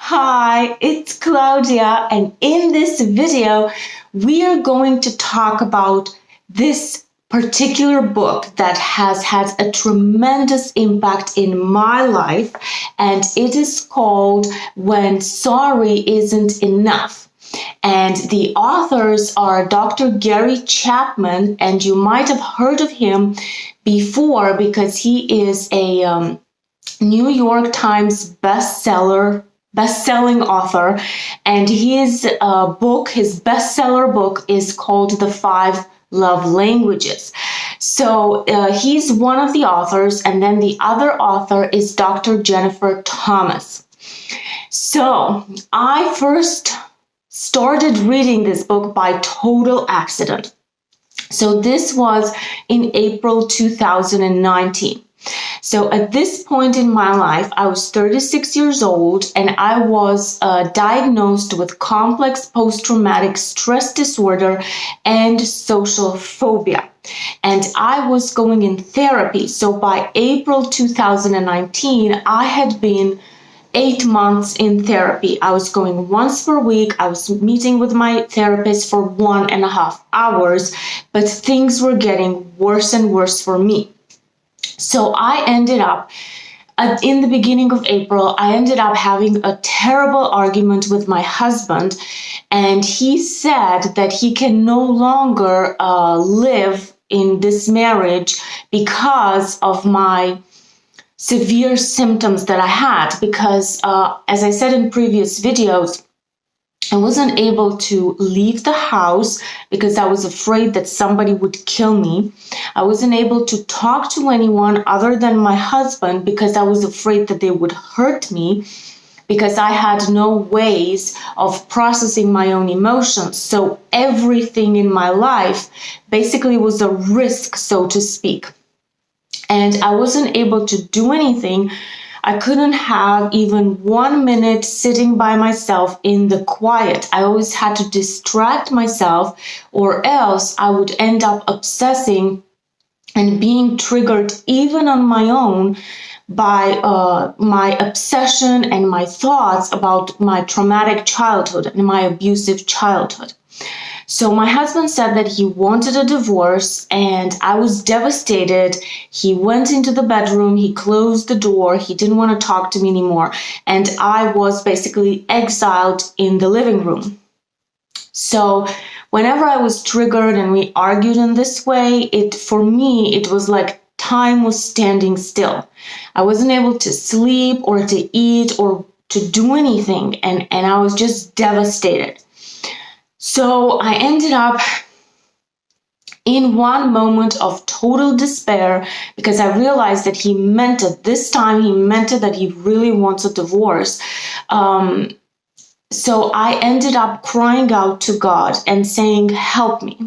Hi, it's Claudia, and in this video, we are going to talk about this particular book that has had a tremendous impact in my life, and it is called When Sorry Isn't Enough. And the authors are Dr. Gary Chapman, and you might have heard of him before because he is a New York Times best-selling author, and his bestseller book is called The Five Love Languages. So he's one of the authors, and then the other author is Dr. Jennifer Thomas. So I first started reading this book by total accident. So this was in April 2019. So at this point in my life, I was 36 years old and I was diagnosed with complex post-traumatic stress disorder and social phobia. And I was going in therapy. So by April 2019, I had been 8 months in therapy. I was going once per week. I was meeting with my therapist for 1.5 hours, but things were getting worse and worse for me. So I ended up, in the beginning of April, I ended up having a terrible argument with my husband, and he said that he can no longer live in this marriage because of my severe symptoms that I had, because as I said in previous videos, I wasn't able to leave the house because I was afraid that somebody would kill me. I wasn't able to talk to anyone other than my husband because I was afraid that they would hurt me, because I had no ways of processing my own emotions. So everything in my life basically was a risk, so to speak. And I wasn't able to do anything. I couldn't have even 1 minute sitting by myself in the quiet. I always had to distract myself, or else I would end up obsessing and being triggered even on my own by my obsession and my thoughts about my traumatic childhood and my abusive childhood. So my husband said that he wanted a divorce, and I was devastated. He went into the bedroom, he closed the door, he didn't want to talk to me anymore, and I was basically exiled in the living room. So whenever I was triggered and we argued in this way, for me, it was like time was standing still. I wasn't able to sleep or to eat or to do anything, and I was just devastated. So I ended up in one moment of total despair because I realized that he meant it. This time he meant it, that he really wants a divorce. So I ended up crying out to God and saying, help me.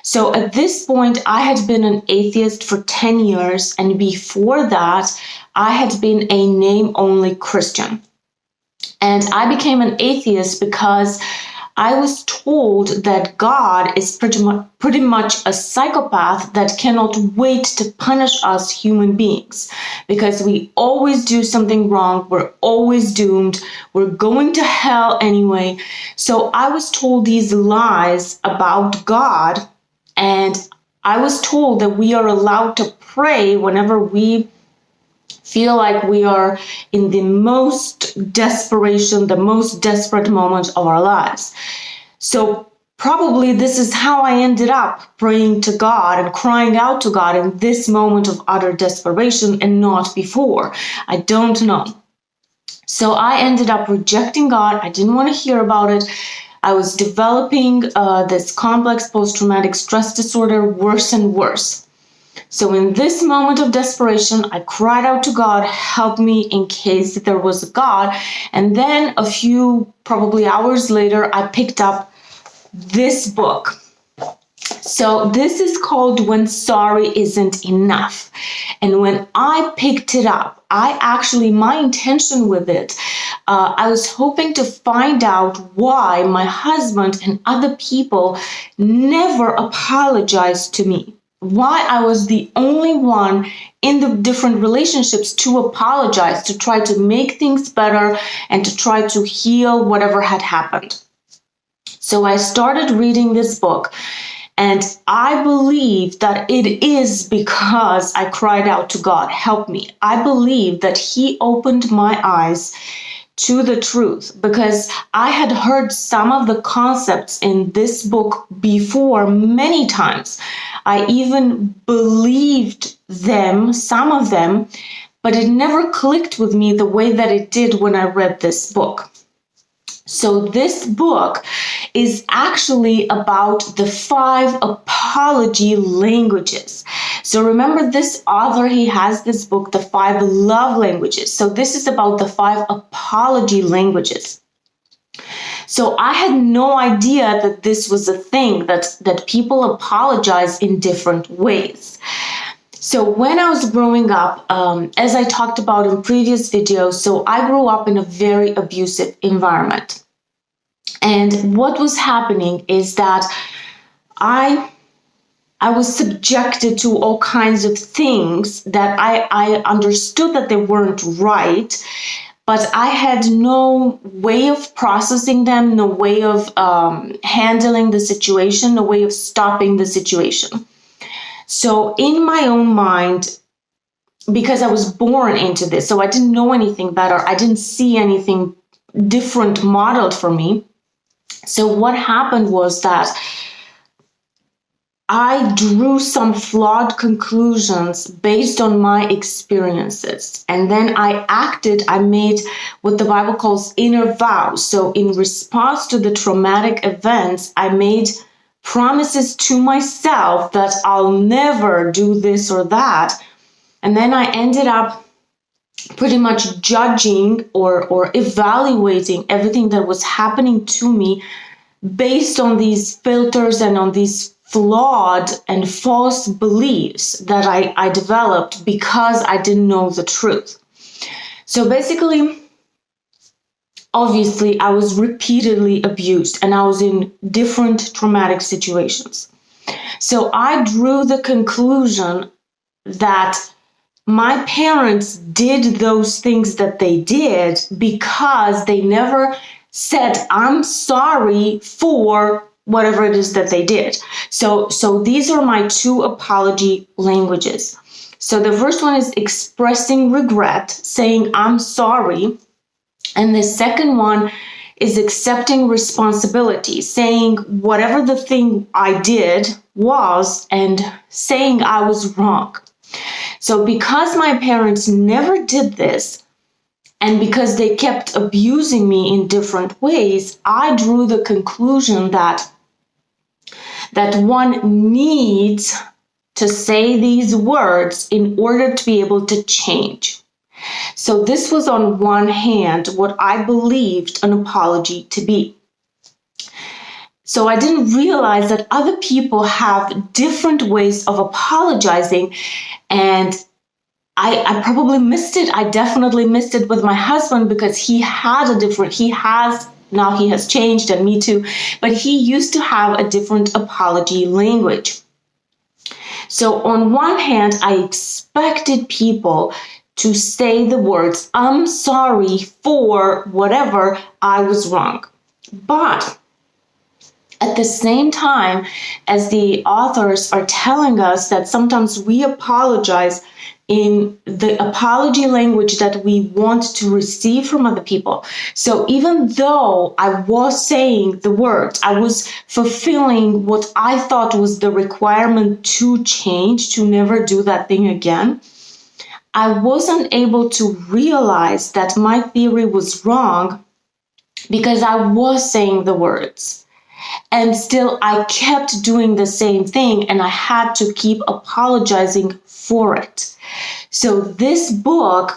So at this point, I had been an atheist for 10 years. And before that, I had been a name-only Christian. And I became an atheist because I was told that God is pretty much a psychopath that cannot wait to punish us human beings, because we always do something wrong, we're always doomed, we're going to hell anyway. So I was told these lies about God, and I was told that we are allowed to pray whenever we feel like we are in the most desperate moment of our lives. So probably this is how I ended up praying to God and crying out to God in this moment of utter desperation and not before. I don't know. So I ended up rejecting God. I didn't want to hear about it. I was developing this complex post-traumatic stress disorder worse and worse. So in this moment of desperation, I cried out to God, help me in case there was a God. And then a few probably hours later, I picked up this book. So this is called When Sorry Isn't Enough. And when I picked it up, my intention with it, I was hoping to find out why my husband and other people never apologized to me. why I was the only one in the different relationships to apologize, to try to make things better and to try to heal whatever had happened. So I started reading this book, and I believe that it is because I cried out to God, help me. I believe that He opened my eyes to the truth, because I had heard some of the concepts in this book before many times. I even believed them, some of them, but it never clicked with me the way that it did when I read this book. So this book is actually about the 5 apology languages. So remember, this author, he has this book, The 5 Love Languages. So this is about the 5 apology languages. So I had no idea that this was a thing, that people apologize in different ways. So when I was growing up, as I talked about in previous videos, so I grew up in a very abusive environment. And what was happening is that I was subjected to all kinds of things that I understood that they weren't right, but I had no way of processing them, no way of handling the situation, no way of stopping the situation. So in my own mind, because I was born into this, so I didn't know anything better, I didn't see anything different modeled for me. So what happened was that I drew some flawed conclusions based on my experiences. And then I made what the Bible calls inner vows. So in response to the traumatic events, I made promises to myself that I'll never do this or that. And then I ended up pretty much judging or evaluating everything that was happening to me based on these filters and on these flawed and false beliefs that I developed because I didn't know the truth. So basically, obviously, I was repeatedly abused and I was in different traumatic situations. So I drew the conclusion that my parents did those things that they did because they never said, I'm sorry for whatever it is that they did. So these are my 2 apology languages. So the first one is expressing regret, saying, I'm sorry. And the second one is accepting responsibility, saying whatever the thing I did was and saying I was wrong. So because my parents never did this, and because they kept abusing me in different ways, I drew the conclusion that one needs to say these words in order to be able to change. So this was on one hand what I believed an apology to be. So I didn't realize that other people have different ways of apologizing, and I probably missed it. I definitely missed it with my husband because he has changed, and me too, but he used to have a different apology language. So on one hand, I expected people to say the words, I'm sorry for whatever, I was wrong. But at the same time, as the authors are telling us that sometimes we apologize in the apology language that we want to receive from other people. So even though I was saying the words, I was fulfilling what I thought was the requirement to change, to never do that thing again, I wasn't able to realize that my theory was wrong because I was saying the words. And still I kept doing the same thing, and I had to keep apologizing for it. So this book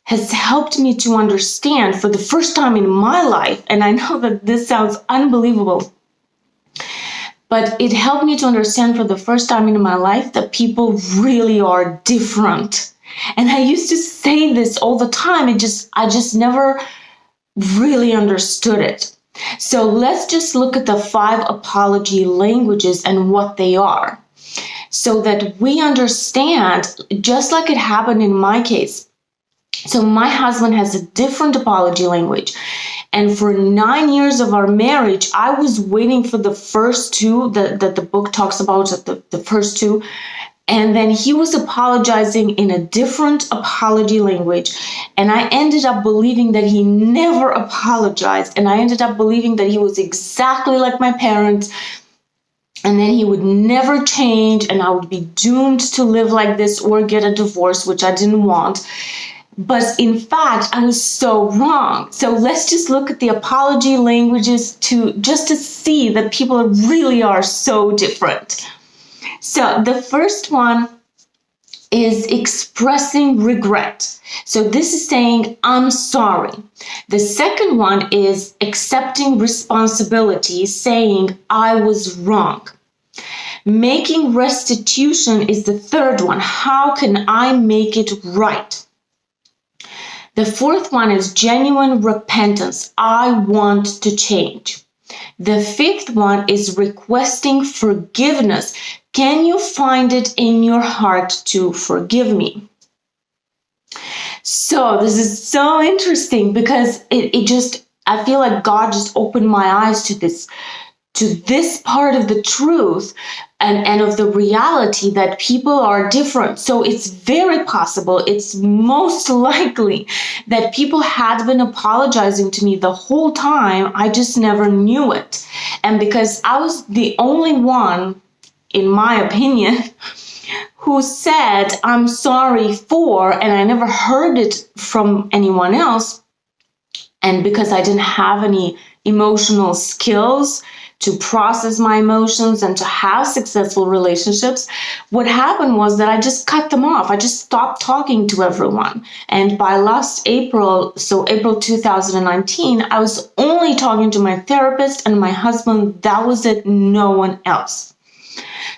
has helped me to understand for the first time in my life, and I know that this sounds unbelievable, but it helped me to understand for the first time in my life that people really are different. And I used to say this all the time. I just never really understood it. So let's just look at the 5 apology languages and what they are. so that we understand, just like it happened in my case. So my husband has a different apology language. And for 9 years of our marriage, I was waiting for the first two that the book talks about, the first two. And then he was apologizing in a different apology language. And I ended up believing that he never apologized. And I ended up believing that he was exactly like my parents. And then he would never change. And I would be doomed to live like this or get a divorce, which I didn't want. But in fact, I was so wrong. So let's just look at the apology languages just to see that people really are so different. So the first one is expressing regret. So this is saying, I'm sorry. The second one is accepting responsibility, saying, I was wrong. Making restitution is the third one. How can I make it right? The fourth one is genuine repentance. I want to change. The fifth one is requesting forgiveness. Can you find it in your heart to forgive me? So this is so interesting because I feel like God just opened my eyes to this part of the truth and of the reality that people are different. So it's very possible, it's most likely that people had been apologizing to me the whole time. I just never knew it. And because I was the only one, in my opinion, who said, I'm sorry for, and I never heard it from anyone else. And because I didn't have any emotional skills to process my emotions and to have successful relationships, what happened was that I just cut them off. I just stopped talking to everyone. And by last April, so April 2019, I was only talking to my therapist and my husband. That was it, no one else.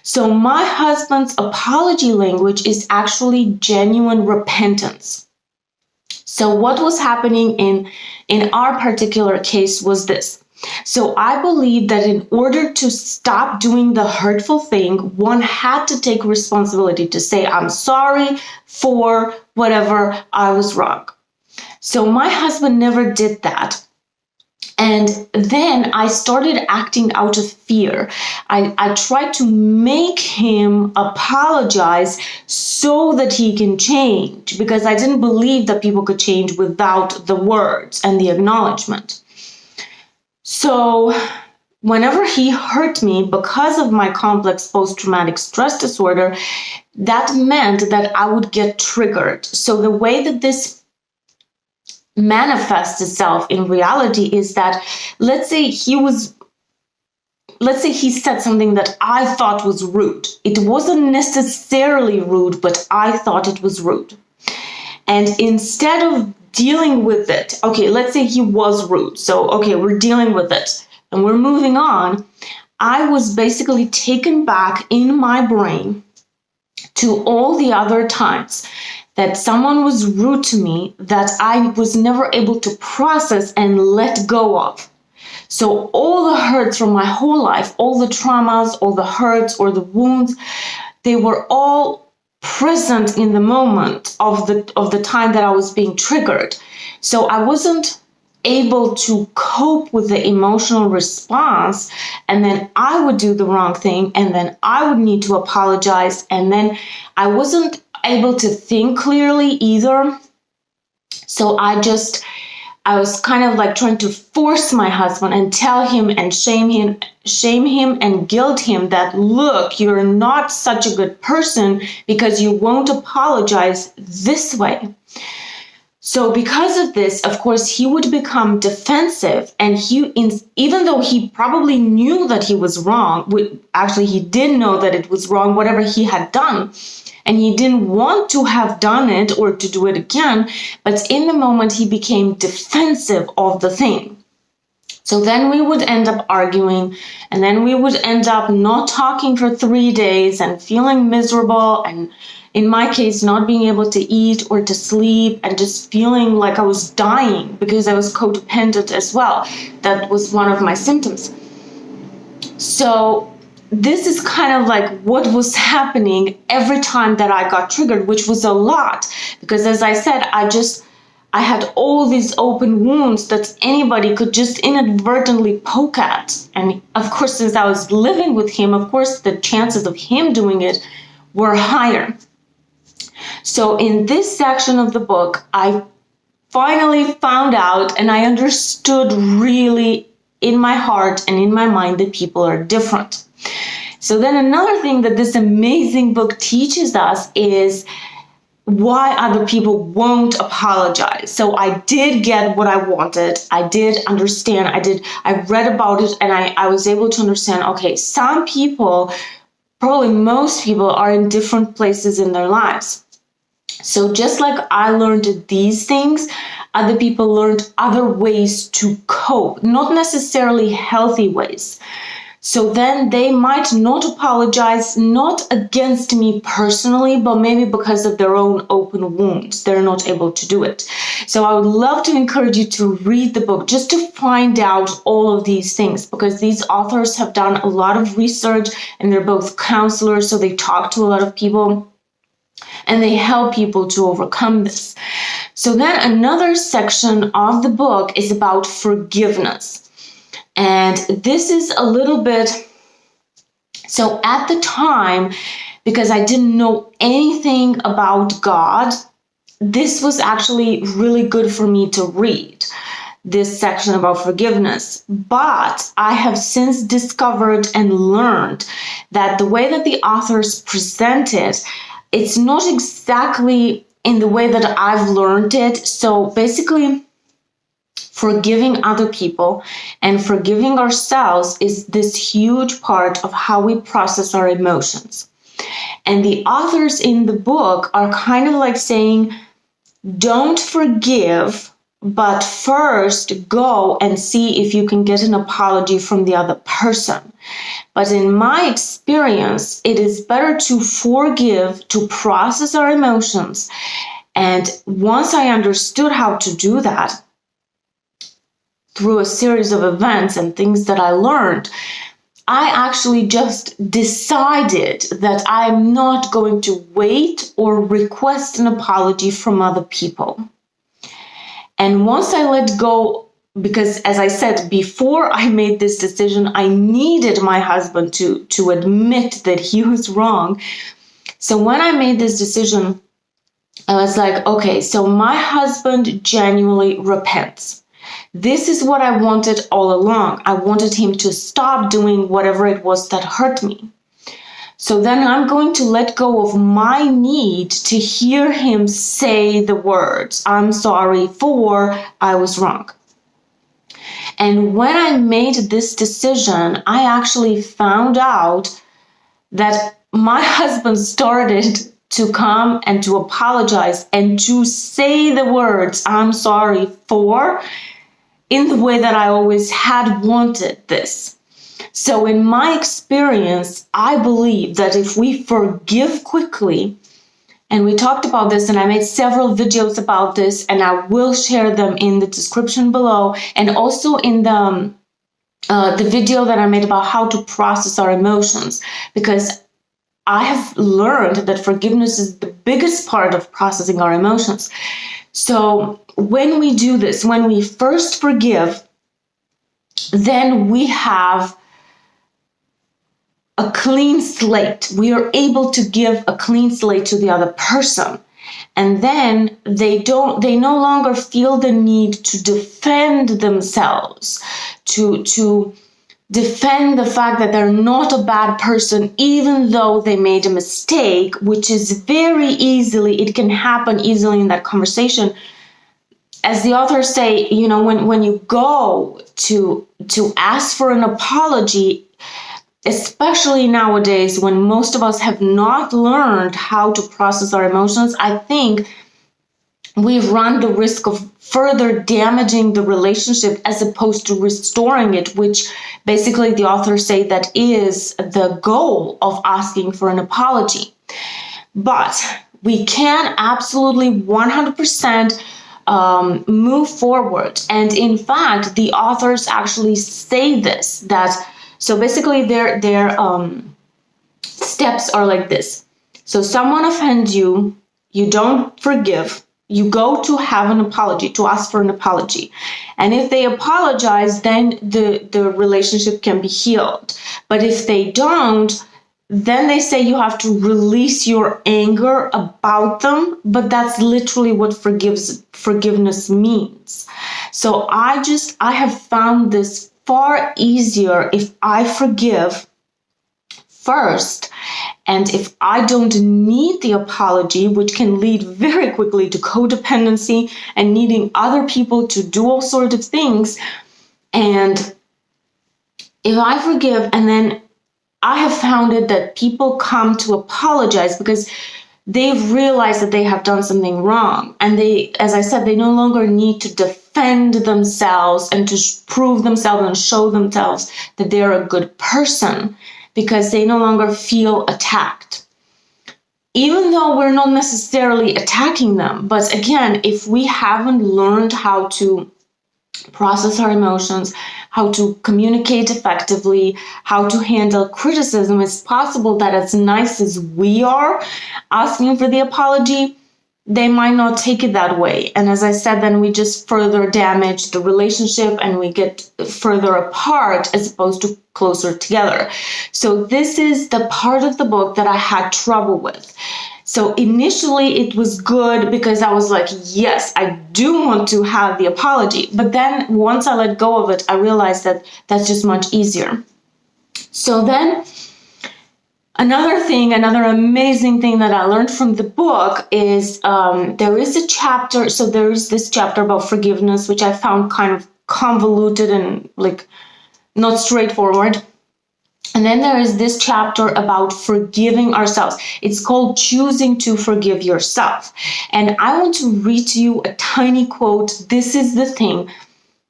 So my husband's apology language is actually genuine repentance. So what was happening in our particular case was this. So I believe that in order to stop doing the hurtful thing, one had to take responsibility to say, I'm sorry for whatever, I was wrong. So my husband never did that. And then I started acting out of fear. I tried to make him apologize so that he can change, because I didn't believe that people could change without the words and the acknowledgement. So whenever he hurt me because of my complex post-traumatic stress disorder, that meant that I would get triggered. So the way that this manifests itself in reality is that, let's say he said something that I thought was rude. It wasn't necessarily rude, but I thought it was rude. And instead of dealing with it, okay, let's say he was rude. So, okay, we're dealing with it and we're moving on. I was basically taken back in my brain to all the other times that someone was rude to me that I was never able to process and let go of. So all the hurts from my whole life, all the traumas, all the hurts or the wounds, they were all present in the moment of the time that I was being triggered. So I wasn't able to cope with the emotional response, and then I would do the wrong thing, and then I would need to apologize, and then I wasn't able to think clearly either. So I was kind of like trying to force my husband and tell him and shame him and guilt him that, look, you're not such a good person because you won't apologize this way. So because of this, of course, he would become defensive, and even though he probably knew that he was wrong, actually he did know that it was wrong, whatever he had done, and he didn't want to have done it or to do it again, but in the moment he became defensive of the thing. So then we would end up arguing, and then we would end up not talking for 3 days and feeling miserable, and in my case, not being able to eat or to sleep, and just feeling like I was dying because I was codependent as well. That was one of my symptoms. So this is kind of like what was happening every time that I got triggered, which was a lot, because as I said, I had all these open wounds that anybody could just inadvertently poke at. And of course, since I was living with him, of course, the chances of him doing it were higher. So in this section of the book, I finally found out and I understood really in my heart and in my mind that people are different. So then another thing that this amazing book teaches us is why other people won't apologize. So I did get what I wanted. I did understand. I read about it and I was able to understand, okay, some people, probably most people, are in different places in their lives. So just like I learned these things, other people learned other ways to cope, not necessarily healthy ways. So then they might not apologize, not against me personally, but maybe because of their own open wounds. They're not able to do it. So I would love to encourage you to read the book just to find out all of these things, because these authors have done a lot of research and they're both counselors, so they talk to a lot of people and they help people to overcome this. So then another section of the book is about forgiveness. And this is a little bit, so at the time, because I didn't know anything about God, this was actually really good for me to read, this section about forgiveness. But I have since discovered and learned that the way that the authors present it, it's not exactly in the way that I've learned it. So basically, forgiving other people and forgiving ourselves is this huge part of how we process our emotions. And the authors in the book are kind of like saying, don't forgive, but first go and see if you can get an apology from the other person. But in my experience, it is better to forgive, to process our emotions. And once I understood how to do that, through a series of events and things that I learned, I actually just decided that I'm not going to wait or request an apology from other people. And once I let go, because as I said, before I made this decision, I needed my husband to admit that he was wrong. So when I made this decision, I was like, okay, so my husband genuinely repents. This is what I wanted all along. I wanted him to stop doing whatever it was that hurt me. So then I'm going to let go of my need to hear him say the words, I'm sorry for, I was wrong. And when I made this decision, I actually found out that my husband started to come and to apologize and to say the words, I'm sorry for, in the way that I always had wanted this. So in my experience, I believe that if we forgive quickly, and we talked about this and I made several videos about this and I will share them in the description below and also in the video that I made about how to process our emotions, because I have learned that forgiveness is the biggest part of processing our emotions. So when we do this, when we first forgive, then we have a clean slate. We are able to give a clean slate to the other person. And then they no longer feel the need to defend themselves, to defend the fact that they're not a bad person, even though they made a mistake, which is very easily, it can happen easily in that conversation. As the authors say, you know, when you go to ask for an apology, especially nowadays when most of us have not learned how to process our emotions, I think we run the risk of further damaging the relationship as opposed to restoring it, which basically the authors say that is the goal of asking for an apology. But we can absolutely 100% move forward. And in fact, the authors actually say this, that So basically their steps are like this. So someone offends you, you don't forgive, you go to have an apology, to ask for an apology. And if they apologize, then the relationship can be healed. But if they don't, then they say you have to release your anger about them, but that's literally what forgiveness means. So I have found this far easier if I forgive first, and if I don't need the apology, which can lead very quickly to codependency and needing other people to do all sorts of things. And if I forgive, and then I have found it that people come to apologize because they've realized that they have done something wrong. And they, as I said, they no longer need to defend themselves and to prove themselves and show themselves that they're a good person, because they no longer feel attacked. Even though we're not necessarily attacking them, but again, if we haven't learned how to process our emotions, how to communicate effectively, how to handle criticism, it's possible that as nice as we are asking for the apology, they might not take it that way. And as I said, then we just further damage the relationship and we get further apart as opposed to closer together. So this is the part of the book that I had trouble with. So initially it was good because I was like, yes, I do want to have the apology. But then once I let go of it, I realized that that's just much easier. So then another amazing thing that I learned from the book is there is a chapter. So there is this chapter about forgiveness, which I found kind of convoluted and like not straightforward. And then there is this chapter about forgiving ourselves. It's called Choosing to Forgive Yourself. And I want to read to you a tiny quote. This is the thing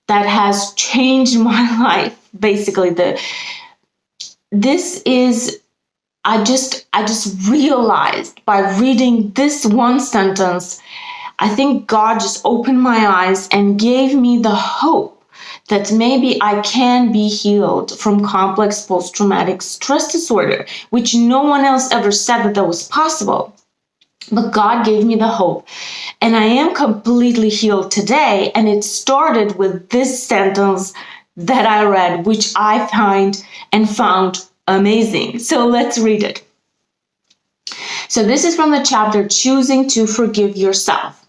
that has changed my life. Basically, I just realized by reading this one sentence, I think God just opened my eyes and gave me the hope that maybe I can be healed from complex post-traumatic stress disorder, which no one else ever said that was possible. But God gave me the hope, and I am completely healed today. And it started with this sentence that I read, which I found amazing. So let's read it. So this is from the chapter Choosing to Forgive Yourself.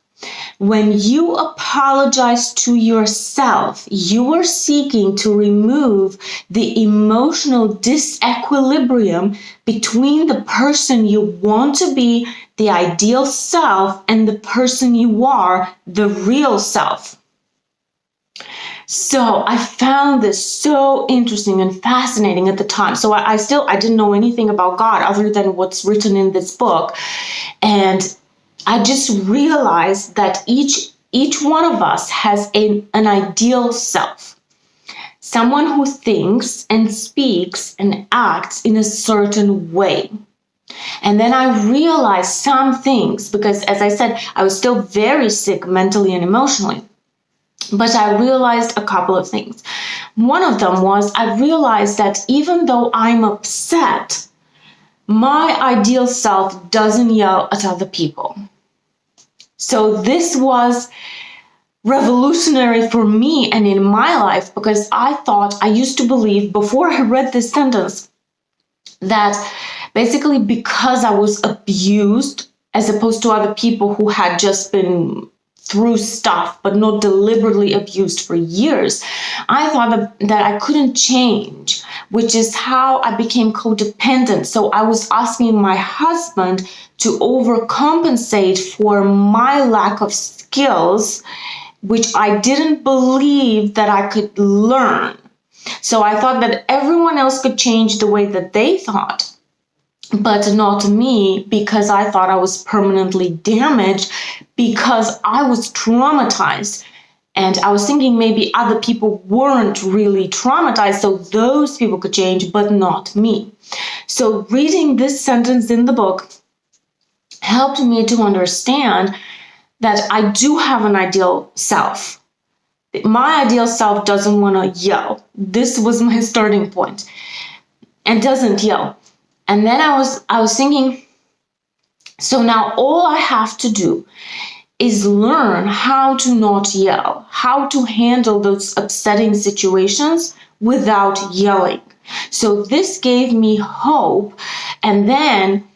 When you apologize to yourself, you are seeking to remove the emotional disequilibrium between the person you want to be, the ideal self, and the person you are, the real self. So I found this so interesting and fascinating at the time. So I didn't know anything about God other than what's written in this book. And I just realized that each one of us has an ideal self. Someone who thinks and speaks and acts in a certain way. And then I realized some things because, as I said, I was still very sick mentally and emotionally. But I realized a couple of things. One of them was I realized that even though I'm upset, my ideal self doesn't yell at other people. So this was revolutionary for me and in my life because I used to believe before I read this sentence that basically because I was abused as opposed to other people who had just been through stuff but not deliberately abused for years, I thought that I couldn't change, which is how I became codependent. So I was asking my husband to overcompensate for my lack of skills, which I didn't believe that I could learn. So I thought that everyone else could change the way that they thought, but not me, because I thought I was permanently damaged because I was traumatized. And I was thinking maybe other people weren't really traumatized, so those people could change, but not me. So reading this sentence in the book helped me to understand that I do have an ideal self. My ideal self doesn't want to yell. this was my starting point, and doesn't yell. And then I was thinking, so now all I have to do is learn how to not yell, how to handle those upsetting situations without yelling. So this gave me hope. And then,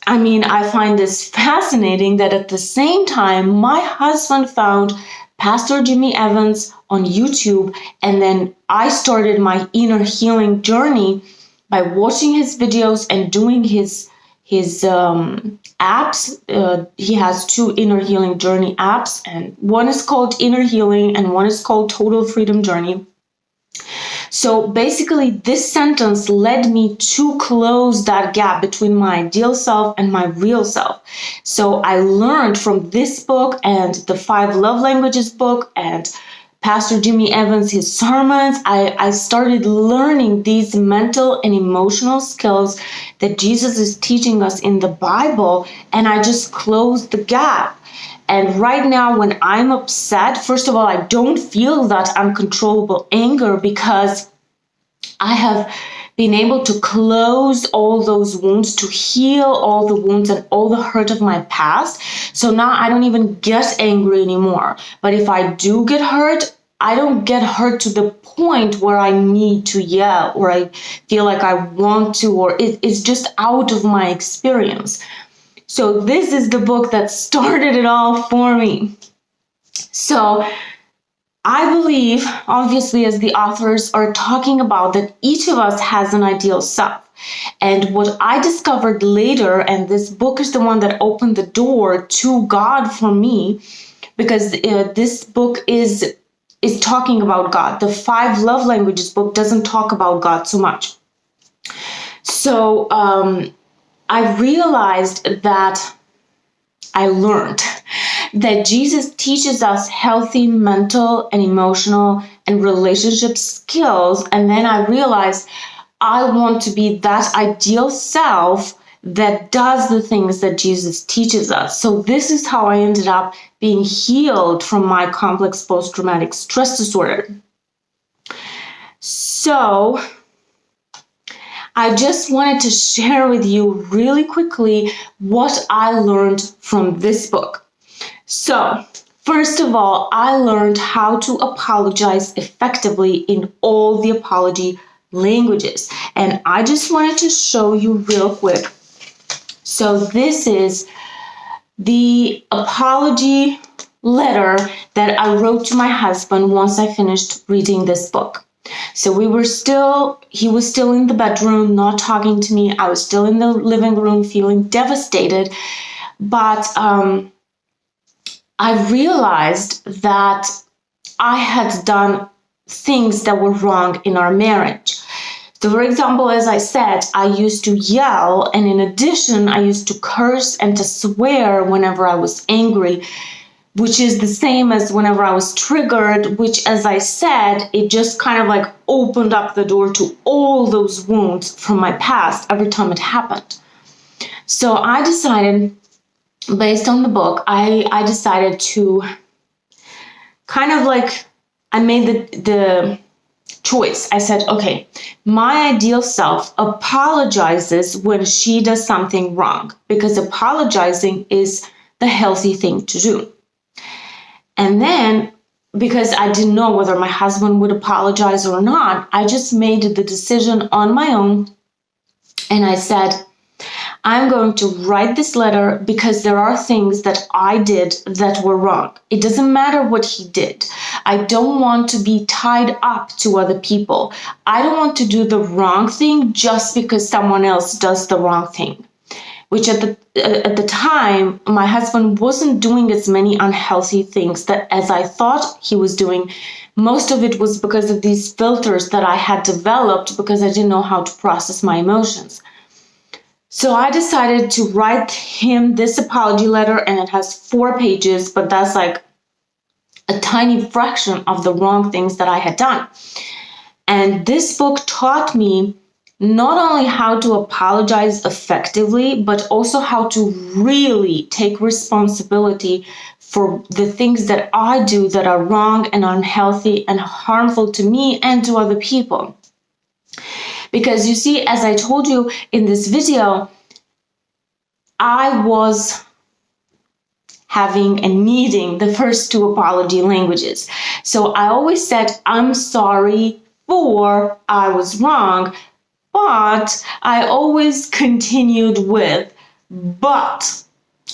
I find this fascinating that at the same time, my husband found Pastor Jimmy Evans on YouTube, and then I started my inner healing journey by watching his videos and doing his apps. He has 2 inner healing journey apps, and one is called Inner Healing and one is called Total Freedom Journey. So basically, this sentence led me to close that gap between my ideal self and my real self. So I learned from this book and the 5 Love Languages book and Pastor Jimmy Evans, his sermons. I started learning these mental and emotional skills that Jesus is teaching us in the Bible, and I just closed the gap. And right now, when I'm upset, first of all, I don't feel that uncontrollable anger because I have been able to close all those wounds, to heal all the wounds and all the hurt of my past. So now I don't even get angry anymore. But if I do get hurt, I don't get hurt to the point where I need to yell or I feel like I want to, or it's just out of my experience. So this is the book that started it all for me. So I believe, obviously, as the authors are talking about, that each of us has an ideal self. And what I discovered later, and this book is the one that opened the door to God for me, because this book is talking about God. The 5 Love Languages book doesn't talk about God so much. So I realized that I learned that Jesus teaches us healthy mental and emotional and relationship skills. And then I realized I want to be that ideal self that does the things that Jesus teaches us. So this is how I ended up being healed from my complex post-traumatic stress disorder. So I just wanted to share with you really quickly what I learned from this book. So, first of all, I learned how to apologize effectively in all the apology languages. And I just wanted to show you real quick. So this is the apology letter that I wrote to my husband once I finished reading this book. So he was still in the bedroom, not talking to me. I was still in the living room feeling devastated. But I realized that I had done things that were wrong in our marriage. So, for example, as I said, I used to yell, and in addition, I used to curse and to swear whenever I was angry, which is the same as whenever I was triggered, which, as I said, it just kind of like opened up the door to all those wounds from my past every time it happened. So I decided, based on the book, I decided to kind of like, I made the choice. I said, okay, my ideal self apologizes when she does something wrong, because apologizing is the healthy thing to do. And then, because I didn't know whether my husband would apologize or not, I just made the decision on my own. And I said, I'm going to write this letter because there are things that I did that were wrong. It doesn't matter what he did. I don't want to be tied up to other people. I don't want to do the wrong thing just because someone else does the wrong thing. Which at the time, my husband wasn't doing as many unhealthy things as I thought he was doing. Most of it was because of these filters that I had developed because I didn't know how to process my emotions. So I decided to write him this apology letter, and it has 4 pages, but that's like a tiny fraction of the wrong things that I had done. And this book taught me not only how to apologize effectively, but also how to really take responsibility for the things that I do that are wrong and unhealthy and harmful to me and to other people. Because you see, as I told you in this video, I was having and needing the first two apology languages. So I always said, I'm sorry for I was wrong, but I always continued with but.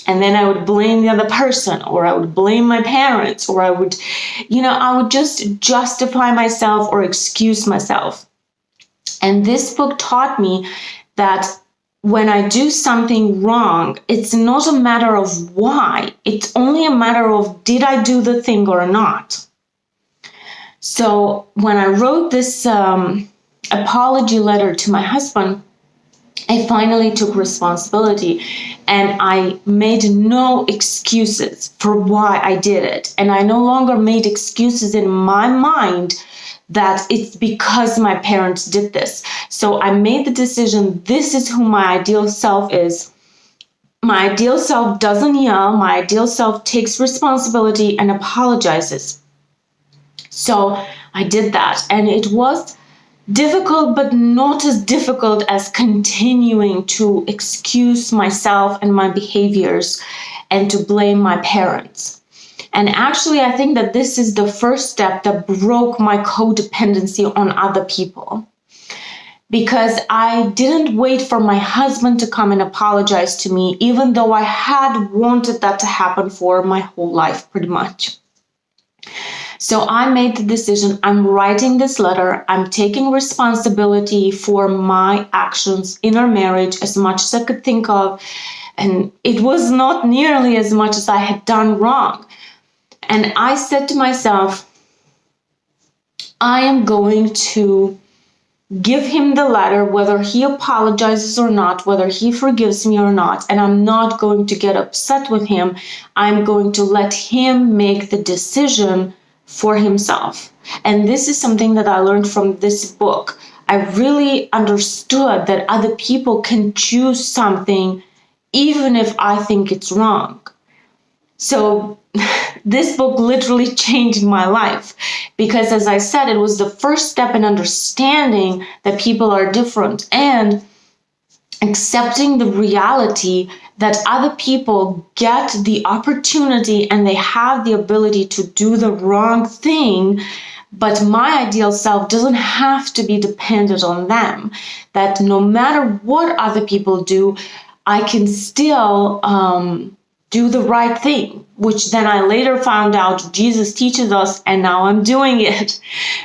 And then I would blame the other person, or I would blame my parents, or I would just justify myself or excuse myself. And this book taught me that when I do something wrong, it's not a matter of why. It's only a matter of, did I do the thing or not? So when I wrote this apology letter to my husband, I finally took responsibility and I made no excuses for why I did it. And I no longer made excuses in my mind that it's because my parents did this. So I made the decision, this is who my ideal self is. My ideal self doesn't yell. My ideal self takes responsibility and apologizes. So I did that, and it was difficult, but not as difficult as continuing to excuse myself and my behaviors and to blame my parents. And actually, I think that this is the first step that broke my codependency on other people. Because I didn't wait for my husband to come and apologize to me, even though I had wanted that to happen for my whole life, pretty much. So I made the decision, I'm writing this letter, I'm taking responsibility for my actions in our marriage as much as I could think of. And it was not nearly as much as I had done wrong. And I said to myself, I am going to give him the letter, whether he apologizes or not, whether he forgives me or not, and I'm not going to get upset with him. I'm going to let him make the decision for himself. And this is something that I learned from this book. I really understood that other people can choose something even if I think it's wrong. So this book literally changed my life because, as I said, it was the first step in understanding that people are different and accepting the reality that other people get the opportunity and they have the ability to do the wrong thing, but my ideal self doesn't have to be dependent on them. That no matter what other people do, I can still do the right thing, which then I later found out Jesus teaches us, and now I'm doing it.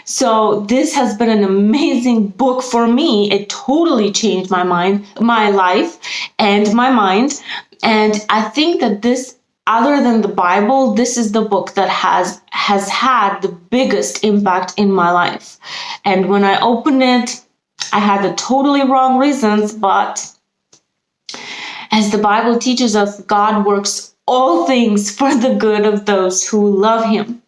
So this has been an amazing book for me. It totally changed my mind, my life, and my mind. And I think that this, other than the Bible, this is the book that has had the biggest impact in my life. And when I opened it, I had the totally wrong reasons, but as the Bible teaches us, God works all things for the good of those who love him.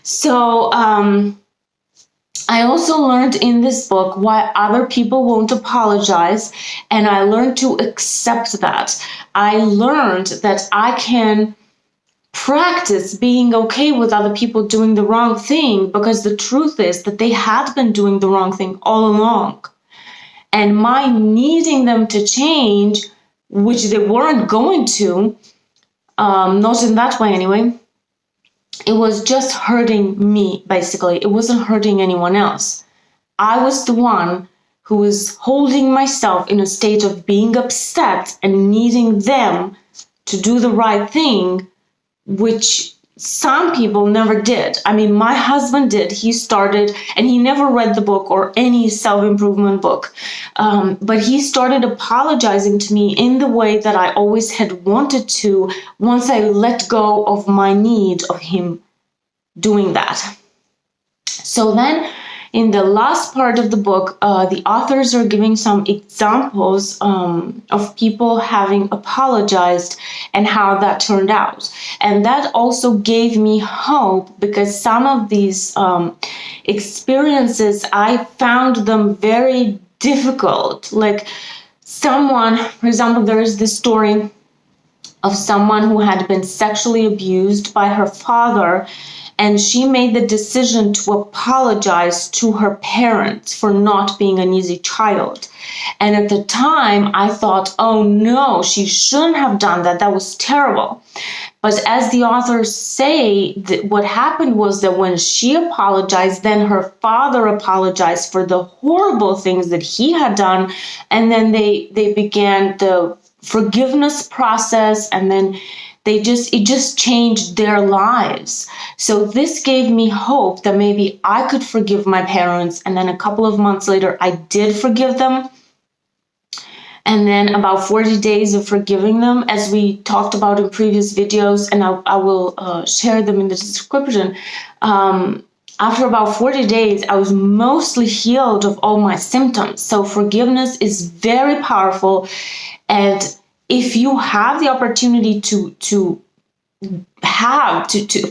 So I also learned in this book why other people won't apologize, and I learned to accept that. I learned that I can practice being okay with other people doing the wrong thing, because the truth is that they had been doing the wrong thing all along. And my needing them to change, which they weren't going to, not in that way anyway, it was just hurting me, basically. It wasn't hurting anyone else. I was the one who was holding myself in a state of being upset and needing them to do the right thing, which some people never did. I mean, my husband did. He started, and he never read the book or any self-improvement book, but he started apologizing to me in the way that I always had wanted to once I let go of my need of him doing that. So then, in the last part of the book, the authors are giving some examples of people having apologized and how that turned out. And that also gave me hope, because some of these experiences, I found them very difficult. Like someone, for example, there is this story of someone who had been sexually abused by her father, and she made the decision to apologize to her parents for not being an easy child. And at the time, I thought, oh no, she shouldn't have done that. That was terrible. But as the authors say, what happened was that when she apologized, then her father apologized for the horrible things that he had done. And then they began the forgiveness process, and then it just changed their lives. So this gave me hope that maybe I could forgive my parents. And then a couple of months later, I did forgive them. And then about 40 days of forgiving them, as we talked about in previous videos, and I will share them in the description. After about 40 days, I was mostly healed of all my symptoms. So forgiveness is very powerful. And if you have the opportunity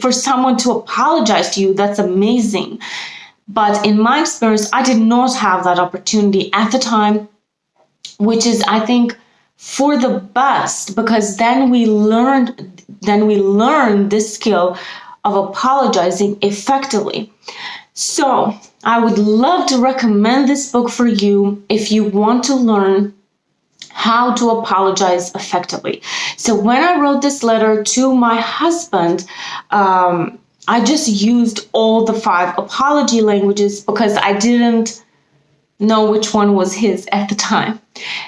for someone to apologize to you, that's amazing. But in my experience, I did not have that opportunity at the time, which is, I think, for the best, because then we learn this skill of apologizing effectively. So I would love to recommend this book for you if you want to learn how to apologize effectively. So when I wrote this letter to my husband, I just used all the 5 apology languages because I didn't know which one was his at the time.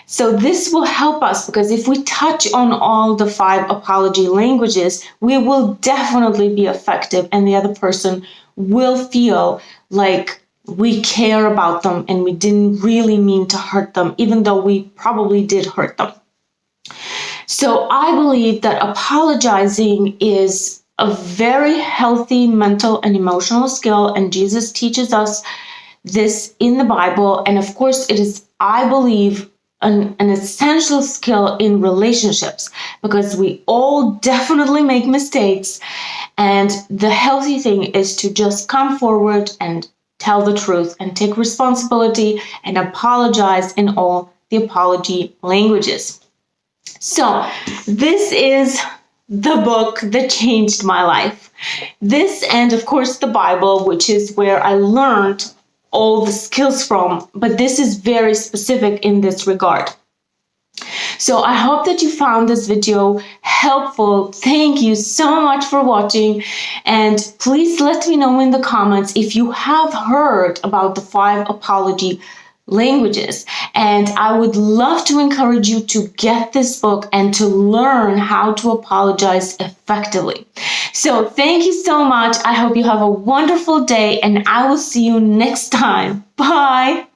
So this will help us, because if we touch on all the 5 apology languages, we will definitely be effective, and the other person will feel like we care about them and we didn't really mean to hurt them, even though we probably did hurt them. So I believe that apologizing is a very healthy mental and emotional skill, and Jesus teaches us this in the Bible. And of course, it is, I believe, an essential skill in relationships, because we all definitely make mistakes. And the healthy thing is to just come forward and tell the truth and take responsibility and apologize in all the apology languages. So this is the book that changed my life. This, and of course the Bible, which is where I learned all the skills from, but this is very specific in this regard. So I hope that you found this video helpful. Thank you so much for watching, and please let me know in the comments if you have heard about the 5 apology languages. And I would love to encourage you to get this book and to learn how to apologize effectively. So thank you so much. I hope you have a wonderful day, and I will see you next time. Bye.